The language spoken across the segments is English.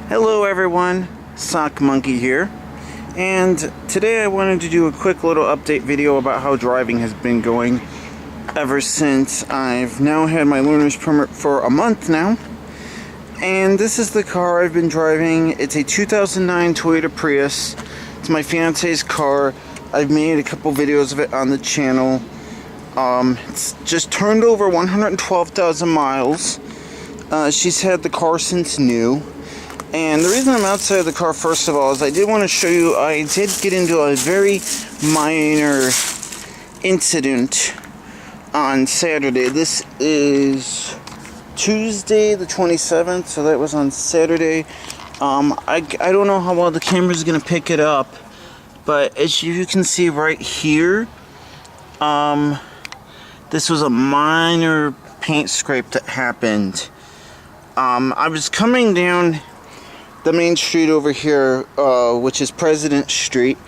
Hello everyone, Sock Monkey here, and today I wanted to do a quick little update video about how driving has been going ever since I've now had my learner's permit for a month now. And this is the car I've been driving. It's a 2009 Toyota Prius. It's my fiance's car. I've made a couple videos of it on the channel. It's just turned over 112,000 miles. She's had the car since new. And the reason I'm outside of the car, first of all, is I did want to show you, I did get into a very minor incident on Saturday. This is Tuesday the 27th, so that was on Saturday. I don't know how well the camera is going to pick it up, but as you can see right here, this was a minor paint scrape that happened. I was coming down the main street over here, which is President Street,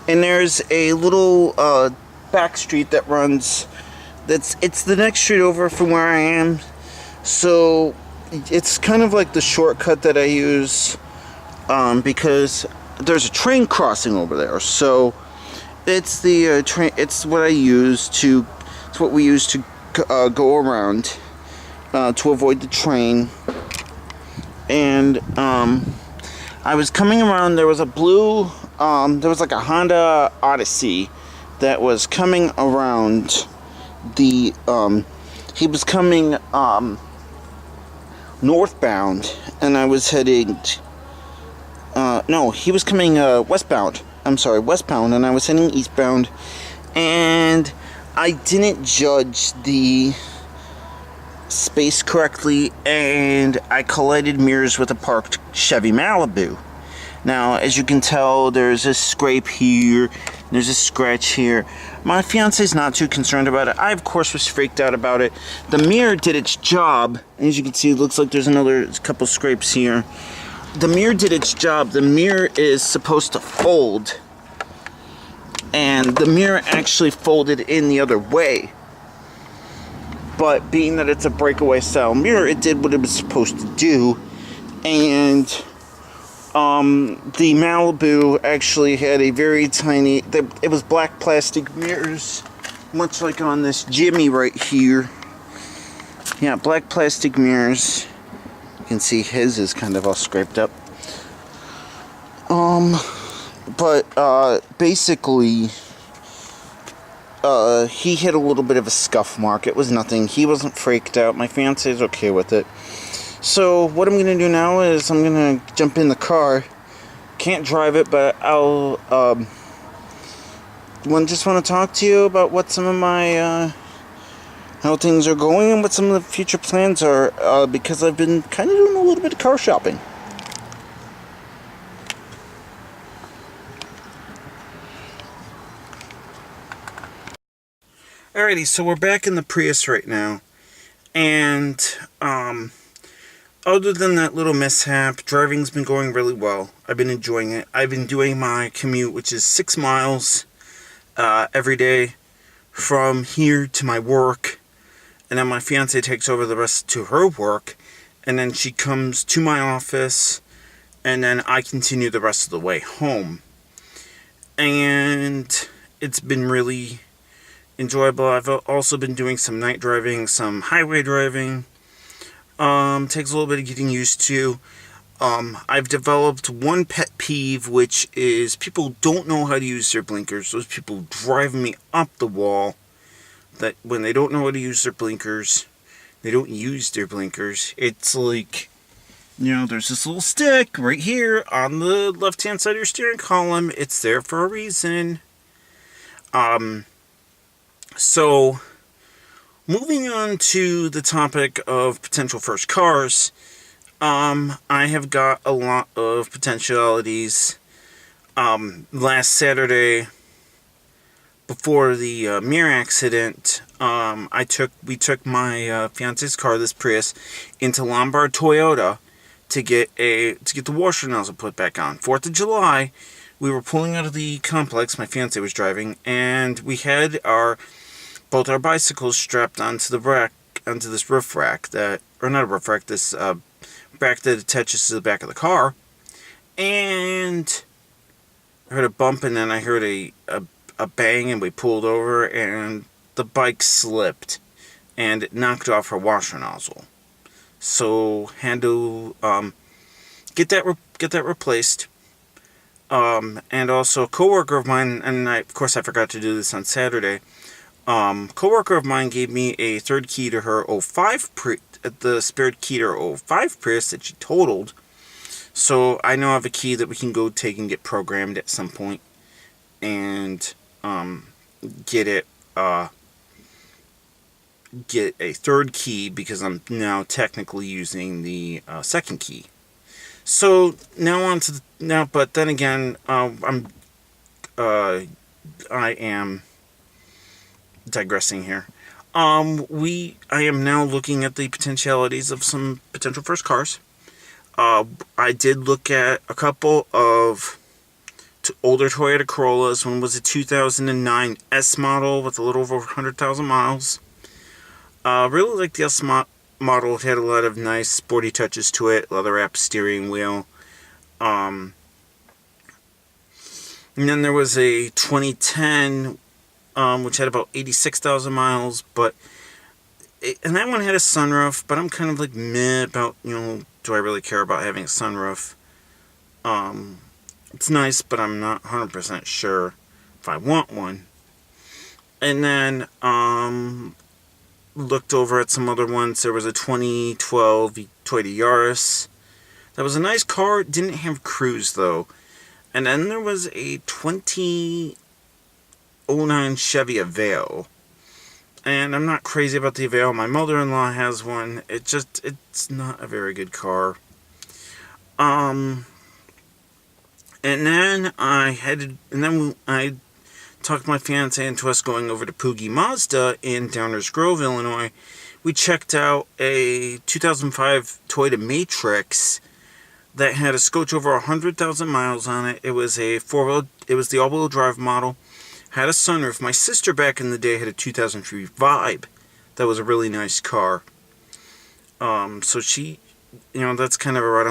and there's a little back street that runs, it's the next street over from where I am, so it's kind of like the shortcut that I use, because there's a train crossing over there, so it's the train, it's what we use to go around to avoid the train. And I was coming around, there was a blue, there was like a Honda Odyssey that was coming around the, he was coming northbound, and I was heading, no, he was coming westbound, westbound, and I was heading eastbound, and I didn't judge the space correctly, and I collided mirrors with a parked Chevy Malibu. Now, as you can tell, there's a scrape here, there's a scratch here. My fiance's not too concerned about it. I, of course, was freaked out about it. The mirror did its job. As you can see, it looks like there's another couple scrapes here. The mirror did its job. The mirror is supposed to fold, and the mirror actually folded in the other way. But being that it's a breakaway style mirror, it did what it was supposed to do. And the Malibu actually had a very tiny, it was black plastic mirrors, much like on this Jimmy right here. Yeah, black plastic mirrors. You can see his is kind of all scraped up. Basically, he hit a little bit of a scuff mark. It was nothing. He wasn't freaked out. My fiance's okay with it. So what I'm going to do now is I'm going to jump in the car. Can't drive it, but I'll just want to talk to you about what some of my how things are going and what some of the future plans are, because I've been kind of doing a little bit of car shopping. Alrighty, so we're back in the Prius right now, and other than that little mishap, driving's been going really well. I've been enjoying it. I've been doing my commute, which is 6 miles every day from here to my work, and then my fiance takes over the rest to her work, and then she comes to my office, and then I continue the rest of the way home. And it's been really enjoyable. I've also been doing some night driving, some highway driving. Takes a little bit of getting used to. I've developed one pet peeve, which is people don't know how to use their blinkers. Those people drive me up the wall. That when they don't know how to use their blinkers, they don't use their blinkers. It's like, there's this little stick right here on the left-hand side of your steering column. It's there for a reason. So, moving on to the topic of potential first cars, I have got a lot of potentialities. Last Saturday, before the mirror accident, we took my fiance's car, this Prius, into Lombard Toyota to get the washer nozzle put back on. 4th of July, we were pulling out of the complex. My fiance was driving, and we had both our bicycles strapped onto the rack, onto this roof rack this rack that attaches to the back of the car. and I heard a bump, and then I heard a bang, and we pulled over, and the bike slipped, and it knocked off her washer nozzle. So had to get that replaced. And also a coworker of mine, and of course I forgot to do this on Saturday. Coworker of mine gave me a third key to her the spare key to her 05 Prius that she totaled. So I now have a key that we can go take and get programmed at some point, and get a third key, because I'm now technically using the second key. So now on to but then again, I am digressing here. I am now looking at the potentialities of some potential first cars. I did look at a couple of older Toyota Corollas. One was a 2009 S model with a little over 100,000 miles. Really liked the S model. It had a lot of nice sporty touches to it. Leather-wrapped steering wheel. And then there was a 2010, which had about 86,000 miles, and that one had a sunroof, but I'm kind of like meh about, do I really care about having a sunroof? It's nice, but I'm not 100% sure if I want one. And then, looked over at some other ones. There was a 2012 Toyota Yaris. That was a nice car. It didn't have cruise, though. And then there was a 2009 Chevy Aveo. And I'm not crazy about the Aveo. My mother-in-law has one. It's not a very good car. And then I talked my fiance into us going over to Poogie Mazda in Downers Grove, Illinois. We checked out a 2005 Toyota Matrix that had a scotch over 100,000 miles on it. It was the all-wheel drive model. Had a sunroof. My sister back in the day had a 2003 Vibe. That was a really nice car. So she, that's kind of a ride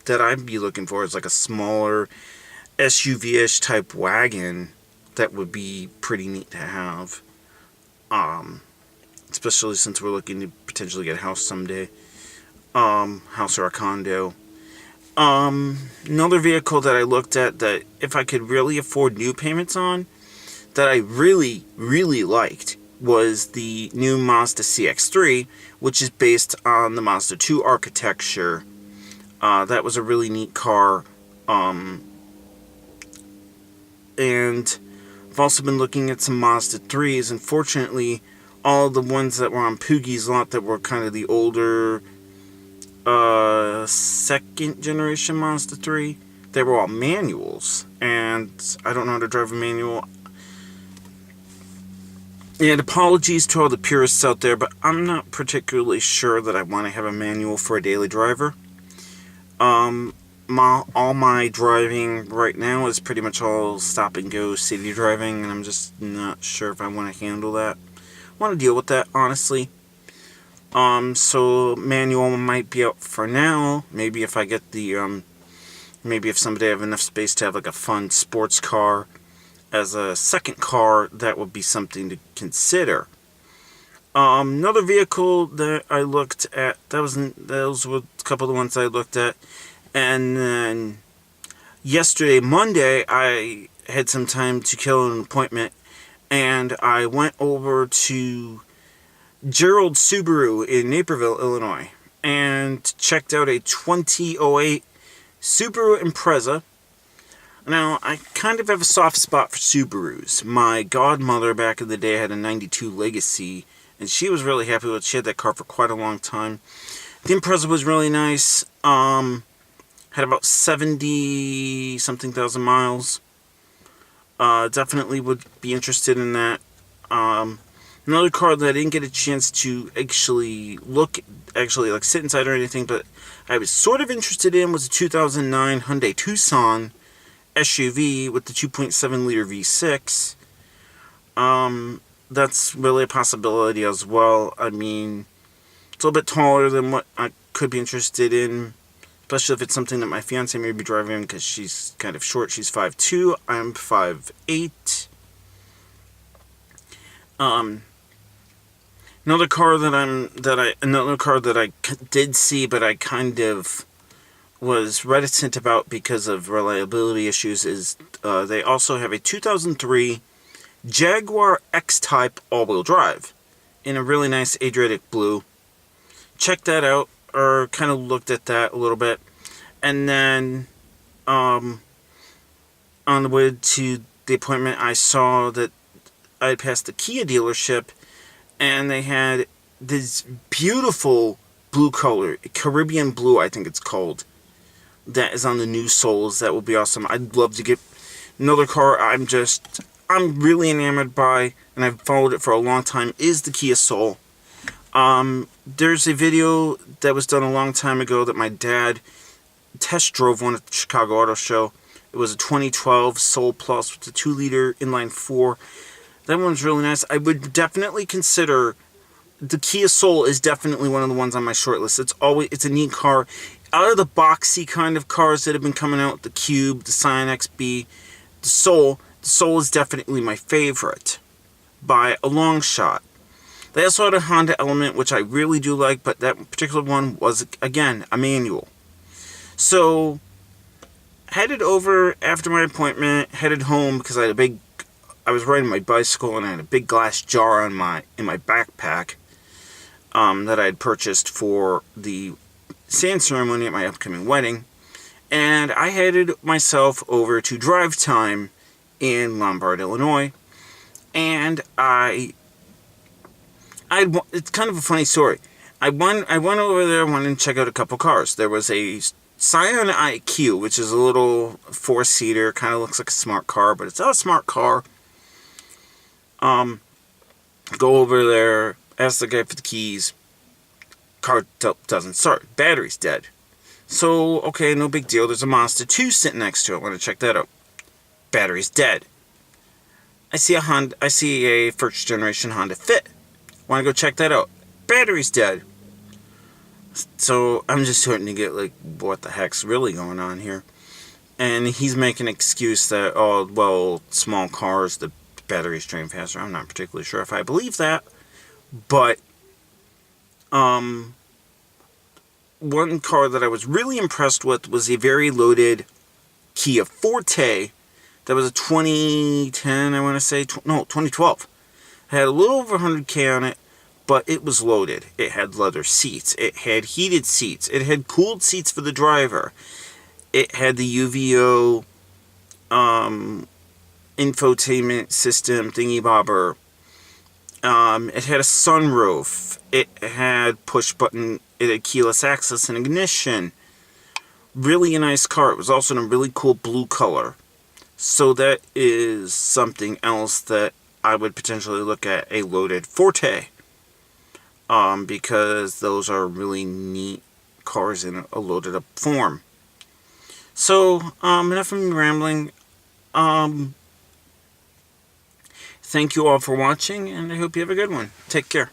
that I'd be looking for, is like a smaller SUV-ish type wagon. That would be pretty neat to have. Especially since we're looking to potentially get a house someday. House or a condo. Another vehicle that I looked at that if I could really afford new payments on, that I really, really liked, was the new Mazda CX-3, which is based on the Mazda 2 architecture. That was a really neat car. And I've also been looking at some Mazda 3s. Unfortunately, all the ones that were on Poogie's lot that were kind of the older second generation Mazda 3, they were all manuals. And I don't know how to drive a manual. And apologies to all the purists out there, but I'm not particularly sure that I want to have a manual for a daily driver. All my driving right now is pretty much all stop and go city driving, and I'm just not sure if I want to handle that. I want to deal with that, honestly. So manual might be out for now. Maybe if I get maybe if someday I have enough space to have like a fun sports car as a second car, that would be something to consider. Another vehicle that I looked at, those were a couple of the ones I looked at. And then yesterday, Monday, I had some time to kill an appointment, and I went over to Gerald Subaru in Naperville, Illinois, and checked out a 2008 Subaru Impreza. Now, I kind of have a soft spot for Subarus. My godmother back in the day had a 92 Legacy, and she was really happy with it. She had that car for quite a long time. The Impreza was really nice. Had about 70-something thousand miles. Definitely would be interested in that. Another car that I didn't get a chance to actually like sit inside or anything, but I was sort of interested in, was a 2009 Hyundai Tucson SUV with the 2.7 liter V6. That's really a possibility as well. I mean, it's a little bit taller than what I could be interested in especially if it's something that my fiance may be driving, because she's kind of short. She's 5'2", I'm 5'8". Another car that I did see, but I kind of was reticent about because of reliability issues, is they also have a 2003 Jaguar X-Type all-wheel drive in a really nice Adriatic blue. Checked that out, or kind of looked at that a little bit, and then on the way to the appointment, I saw that I had passed the Kia dealership, and they had this beautiful blue color, Caribbean blue, I think it's called, that is on the new Souls. That would be awesome. I'd love to get another car I'm really enamored by, and I've followed it for a long time, is the Kia Soul. There's a video that was done a long time ago that my dad test drove one at the Chicago Auto Show. It was a 2012 Soul Plus with a 2-liter inline 4. That one's really nice. I would definitely consider the Kia Soul is definitely one of the ones on my short list. It's a neat car. Out of the boxy kind of cars that have been coming out, the Cube, the Scion XB, the Soul is definitely my favorite by a long shot. They also had a Honda Element, which I really do like, but that particular one was, again, a manual. So, headed over after my appointment, headed home because I was riding my bicycle and I had a big glass jar in my backpack that I had purchased for the sand ceremony at my upcoming wedding. And I headed myself over to Drive Time in Lombard, Illinois. And it's kind of a funny story. I went over there, wanted to check out a couple cars. There was a Scion IQ, which is a little 4-seater, kind of looks like a smart car, but it's not a smart car. Go over there, ask the guy for the keys. Car doesn't start. Battery's dead. So, okay, no big deal. There's a Mazda 2 sitting next to it. I want to check that out. Battery's dead. I see a first generation Honda Fit. Want to go check that out. Battery's dead. So, I'm just starting to get like, what the heck's really going on here? And he's making an excuse that, oh, well, small cars, the batteries drain faster. I'm not particularly sure if I believe that. But, one car that I was really impressed with was a very loaded Kia Forte. That was a 2010, I want to say, 2012. It had a little over 100K on it, but it was loaded. It had leather seats. It had heated seats. It had cooled seats for the driver. It had the UVO infotainment system thingy-bobber. It had a sunroof. It had push-button. It had keyless access and ignition. Really a nice car. It was also in a really cool blue color. So that is something else that I would potentially look at, a loaded Forte. Because those are really neat cars in a loaded up form. So, enough of me rambling. Thank you all for watching, and I hope you have a good one. Take care.